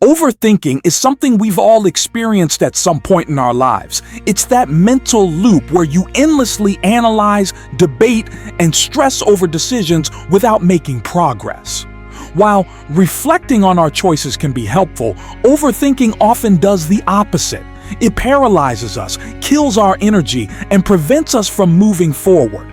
Overthinking is something we've all experienced at some point in our lives. It's that mental loop where you endlessly analyze, debate, and stress over decisions without making progress. While reflecting on our choices can be helpful, overthinking often does the opposite. It paralyzes us, kills our energy, and prevents us from moving forward.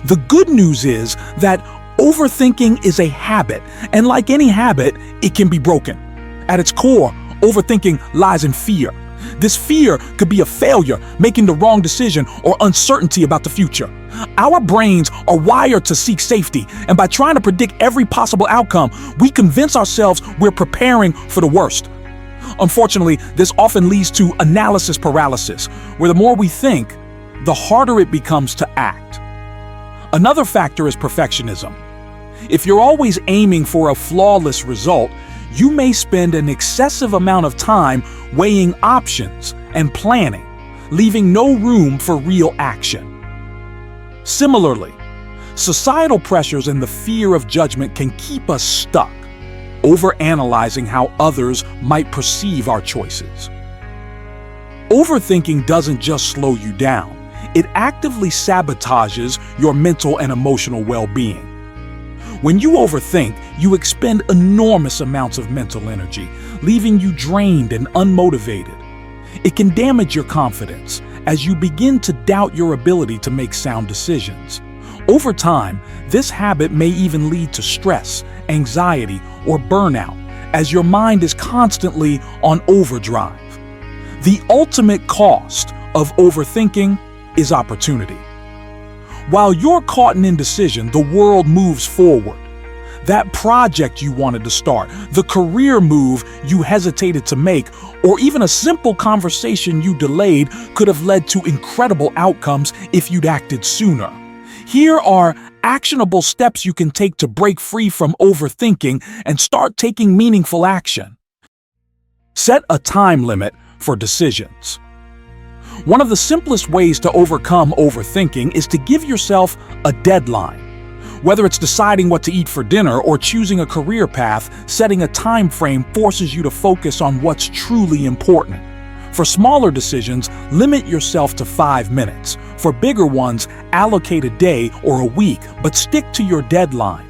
The good news is that overthinking is a habit, and like any habit, it can be broken. At its core, overthinking lies in fear. This fear could be a failure, making the wrong decision, or uncertainty about the future. Our brains are wired to seek safety, and by trying to predict every possible outcome, we convince ourselves we're preparing for the worst. Unfortunately, this often leads to analysis paralysis, where the more we think, the harder it becomes to act. Another factor is perfectionism. If you're always aiming for a flawless result, you may spend an excessive amount of time weighing options and planning, leaving no room for real action. Similarly, societal pressures and the fear of judgment can keep us stuck, overanalyzing how others might perceive our choices. Overthinking doesn't just slow you down, it actively sabotages your mental and emotional well-being. When you overthink, you expend enormous amounts of mental energy, leaving you drained and unmotivated. It can damage your confidence as you begin to doubt your ability to make sound decisions. Over time, this habit may even lead to stress, anxiety, or burnout, as your mind is constantly on overdrive. The ultimate cost of overthinking is opportunity. While you're caught in indecision, the world moves forward. That project you wanted to start, the career move you hesitated to make, or even a simple conversation you delayed could have led to incredible outcomes if you'd acted sooner. Here are actionable steps you can take to break free from overthinking and start taking meaningful action. Set a time limit for decisions. One of the simplest ways to overcome overthinking is to give yourself a deadline. Whether it's deciding what to eat for dinner or choosing a career path, setting a time frame forces you to focus on what's truly important. For smaller decisions, limit yourself to 5 minutes. For bigger ones, allocate a day or a week, but stick to your deadline.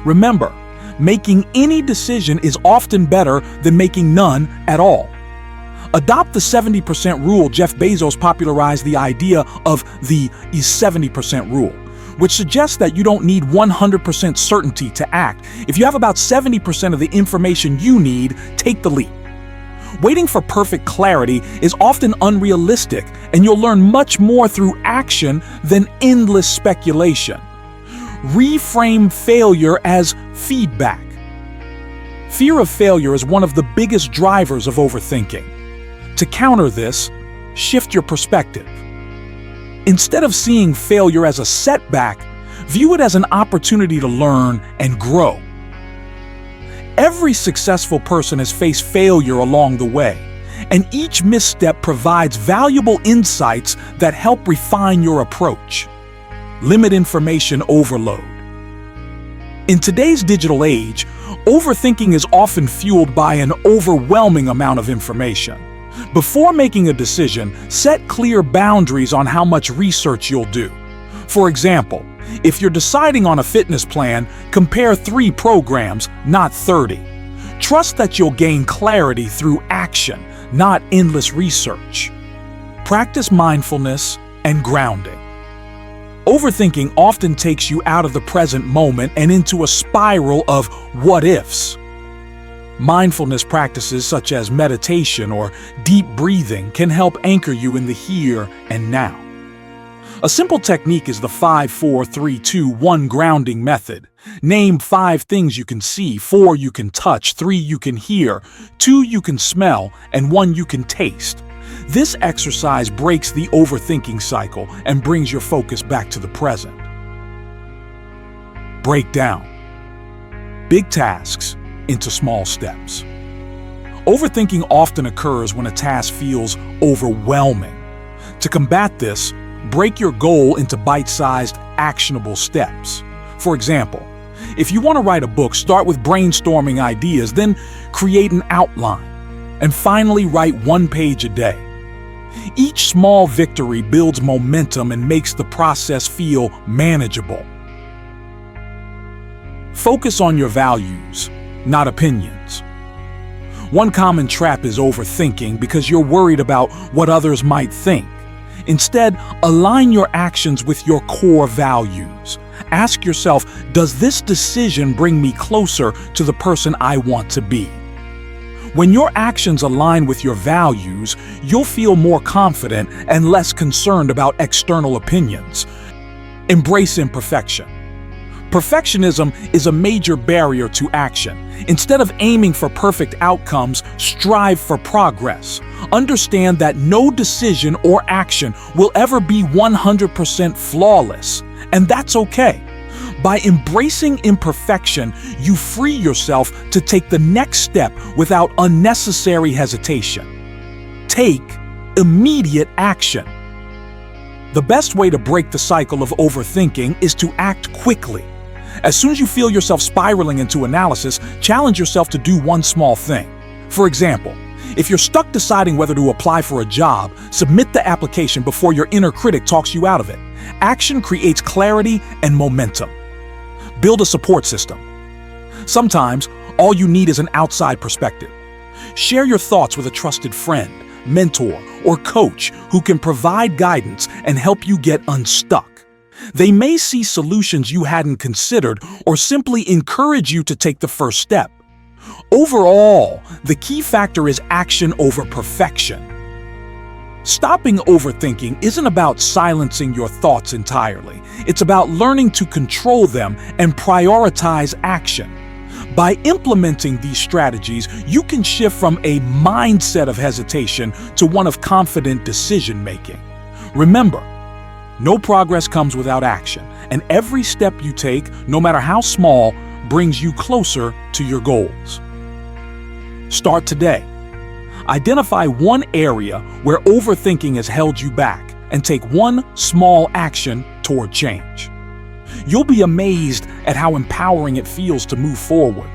Remember, making any decision is often better than making none at all. Adopt the 70% rule. Jeff Bezos popularized the idea of the 70% rule, which suggests that you don't need 100% certainty to act. If you have about 70% of the information you need, take the leap. Waiting for perfect clarity is often unrealistic, and you'll learn much more through action than endless speculation. Reframe failure as feedback. Fear of failure is one of the biggest drivers of overthinking. To counter this, shift your perspective. Instead of seeing failure as a setback, view it as an opportunity to learn and grow. Every successful person has faced failure along the way, and each misstep provides valuable insights that help refine your approach. Limit information overload. In today's digital age, overthinking is often fueled by an overwhelming amount of information. Before making a decision, set clear boundaries on how much research you'll do. For example, if you're deciding on a fitness plan, compare 3 programs, not 30. Trust that you'll gain clarity through action, not endless research. Practice mindfulness and grounding. Overthinking often takes you out of the present moment and into a spiral of what-ifs. Mindfulness practices such as meditation or deep breathing can help anchor you in the here and now. A simple technique is the 5-4-3-2-1 grounding method. Name 5 things you can see, 4 you can touch, 3 you can hear, 2 you can smell, and 1 you can taste. This exercise breaks the overthinking cycle and brings your focus back to the present. Break down big tasks into small steps. Overthinking often occurs when a task feels overwhelming. To combat this, break your goal into bite-sized, actionable steps. For example, if you want to write a book, start with brainstorming ideas, then create an outline. And finally, write 1 page a day. Each small victory builds momentum and makes the process feel manageable. Focus on your values, not opinions. One common trap is overthinking because you're worried about what others might think. Instead, align your actions with your core values. Ask yourself, does this decision bring me closer to the person I want to be? When your actions align with your values, you'll feel more confident and less concerned about external opinions. Embrace imperfection. Perfectionism is a major barrier to action. Instead of aiming for perfect outcomes, strive for progress. Understand that no decision or action will ever be 100% flawless, and that's okay. By embracing imperfection, you free yourself to take the next step without unnecessary hesitation. Take immediate action. The best way to break the cycle of overthinking is to act quickly. As soon as you feel yourself spiraling into analysis, challenge yourself to do one small thing. For example, if you're stuck deciding whether to apply for a job, submit the application before your inner critic talks you out of it. Action creates clarity and momentum. Build a support system. Sometimes, all you need is an outside perspective. Share your thoughts with a trusted friend, mentor, or coach who can provide guidance and help you get unstuck. They may see solutions you hadn't considered or simply encourage you to take the first step. Overall, the key factor is action over perfection. Stopping overthinking isn't about silencing your thoughts entirely. It's about learning to control them and prioritize action. By implementing these strategies, you can shift from a mindset of hesitation to one of confident decision-making. Remember, no progress comes without action, and every step you take, no matter how small, brings you closer to your goals. Start today. Identify one area where overthinking has held you back and take one small action toward change. You'll be amazed at how empowering it feels to move forward.